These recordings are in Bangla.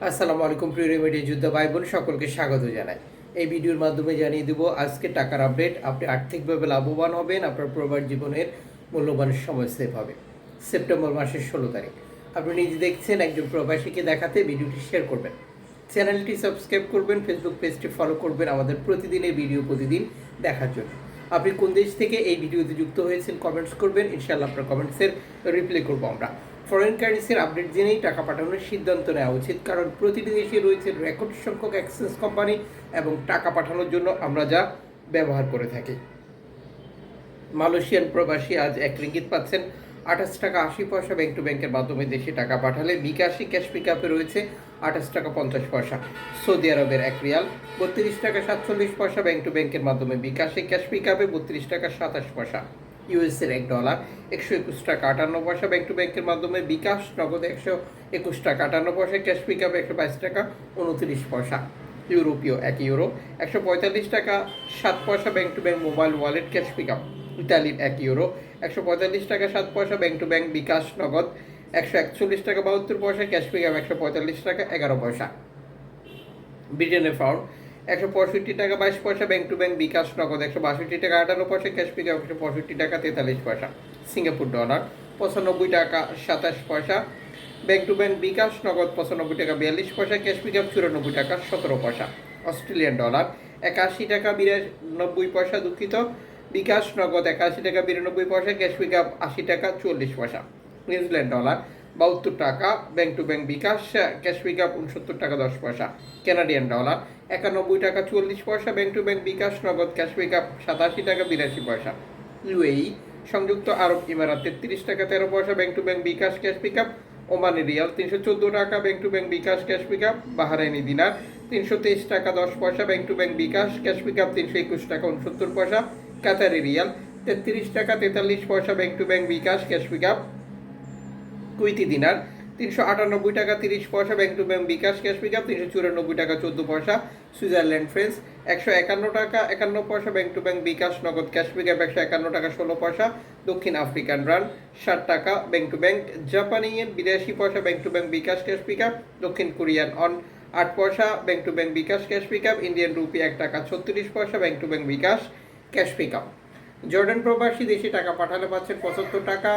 আসসালামু আলাইকুম প্রিয় রেমিডি যোদ্ধা ভাই বোন সকলকে স্বাগত জানাই। এই ভিডিওর মাধ্যমে জানিয়ে দেব আজকে টাকার আপডেট। আপনি আর্থিকভাবে লাভবান হবেন, আপনার প্রবাস জীবনের মূল্যবান সময় সেভ হবে। সেপ্টেম্বর মাসের 16 তারিখ আপনি নিজে দেখছেন, একজন প্রবাসীকে দেখাতে ভিডিওটি শেয়ার করবেন, চ্যানেলটি সাবস্ক্রাইব করবেন, ফেসবুক পেজটি ফলো করবেন আমাদের প্রতিদিনের ভিডিও প্রতিদিন দেখার জন্য। আপনি কোন দেশ থেকে এই ভিডিওতে যুক্ত হয়েছেন কমেন্টস করবেন, ইনশাআল্লাহ আপনার কমেন্টসের রিপ্লাই করবো আমরা। ফরেন কারেন্সির আপডেট জেনেই টাকা পাঠানোর সিদ্ধান্ত নেওয়া উচিত, কারণ প্রতিটি দেশে রয়েছে রেকর্ড সংখ্যক এক্সচেঞ্জ কোম্পানি এবং টাকা পাঠানোর জন্য আমরা যা ব্যবহার করে থাকি। মালয়েশিয়ান প্রবাসী আজ 1 রিঙ্গিত পাচ্ছেন 28 টাকা 80 পয়সা ব্যাংক টু ব্যাংকের মাধ্যমে দেশে টাকা পাঠালে। বিকাশি ক্যাশ পিক আপে রয়েছে 28 টাকা 50 পয়সা। সৌদি আরবের 1 রিয়াল 32 টাকা 47 পয়সা ব্যাংক টু ব্যাংকের মাধ্যমে বিকাশে ক্যাশ পিক আপে 32 টাকা 27 পয়সা। ইউএসের $1 121 টাকা 58 পয়সা ব্যাংক টু ব্যাংকের মাধ্যমে বিকাশ। নগদ 121 টাকা 58 পয়সা, ক্যাশ পিক আপে 122 টাকা 29 পয়সা। ইউরোপীয় 1 ইউরো 145 টাকা 7 পয়সা bank to bank mobile wallet cash pick up. ইতালির 1 ইউরো 145 টাকা 7 পয়সা ব্যাংক টু ব্যাংক বিকাশ। নগদ 141 টাকা 72 পয়সা, ক্যাশ পিক আপ 145 টাকা 11 পয়সা। ব্রিটেনের পাউন্ড 165 টাকা 22 পয়সা ব্যাংক টু ব্যাংক বিকাশ। নগদ 162 টাকা 18 পয়সা, ক্যাশ পিক আপ 165 টাকা 43 পয়সা। সিঙ্গাপুর ডলার 95 টাকা 27 পয়সা ব্যাংক টু ব্যাংক বিকাশ। নগদ 95 টাকা 42 পয়সা, ক্যাশ পিক আপ 94 টাকা 17 পয়সা। অস্ট্রেলিয়ান ডলার 81 টাকা 92 পয়সা দুঃখিত বিকাশ। নগদ 81 টাকা 92 পয়সা, ক্যাশ পিক আপ 80 টাকা 44 পয়সা। নিউজিল্যান্ড ডলার 72 টাকা bank to bank bKash, cash pick up 69 টাকা 10 পয়সা। কানাডিয়ান ডলার 91 টাকা 44 পয়সা ব্যাংক টু ব্যাংক বিকাশ। নগদ ক্যাশ পিক আপ 87 টাকা 82 পয়সা। ইউএই সংযুক্ত আরব ইমারাত 33 টাকা 13 পয়সা bank to bank bKash, cash pick up. Omani rial 314 টাকা bank to bank bKash, cash pick up. Bahraini dinar 323 টাকা 10 পয়সা bank to bank bKash, cash pick up 321 টাকা 69 পয়সা। কাতারি রিয়াল 33 টাকা 43 পয়সা bank to bank bKash, cash pick up. Kuwaiti dinar 398 টাকা 30 পয়সা bank to bank bKash, cash pick up 394 টাকা 14 পয়সা। সুইজারল্যান্ড ফ্রেন্স 151 টাকা 51 পয়সা ব্যাংক টু ব্যাংক বিকাশ। নগদ ক্যাশ পিক আপ 151 টাকা 16 পয়সা। দক্ষিণ আফ্রিকান রান 60 টাকা ব্যাংক টু ব্যাংক। জাপানি ইয়েন 82 পয়সা bank to bank bKash, cash pick up. দক্ষিণ কোরিয়ান অন 8 পয়সা bank to bank bKash, cash pick up. Indian rupee 1 টাকা 36 পয়সা bank to bank bKash, cash pick up. Jordan প্রবাসী দেশে টাকা পাঠালে পাচ্ছেন 75 টাকা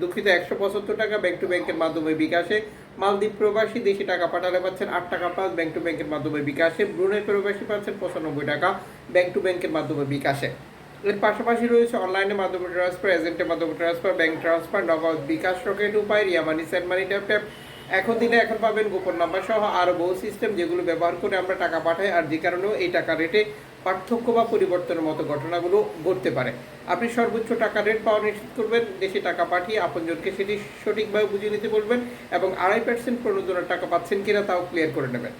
দুঃখিত 175 টাকা ব্যাংক টু ব্যাংকের মাধ্যমে বিকাশে। মালদ্বীপ প্রবাসী দেশে টাকা পাঠালে পাচ্ছেন 8 টাকা+ ব্যাংক টু ব্যাংকের মাধ্যমে বিকাশে। ব্রুনেই প্রবাসী পাচ্ছেন 95 টাকা ব্যাংক টু ব্যাংকের মাধ্যমে বিকাশে। এর পাশাপাশি রয়েছে অনলাইনের মাধ্যমে ট্রান্সফার, এজেন্টের মাধ্যমে ট্রান্সফার, ব্যাংক ট্রান্সফার, নগদ, বিকাশ, রকেট উপায়, রিয়া মানি, সেন্ড মানি, ট্যাপ ট্যাপ। এখন পাবেন গোপন নাম্বার সহ আরও বহু সিস্টেম, যেগুলো ব্যবহার করে আমরা টাকা পাঠাই, আর যে কারণেও এই টাকা রেটে পার্থক্য বা পরিবর্তনের মতো ঘটনাগুলো ঘটতে পারে। আপনি সর্বোচ্চ টাকা রেট পাওয়া নিশ্চিত করবেন। দেশে টাকা পাঠিয়ে আপনজনকে সেটি সঠিকভাবে বুঝিয়ে নিতে বলবেন এবং 2.5% প্রণোদনার টাকা পাচ্ছেন কিনা তাও ক্লিয়ার করে নেবেন।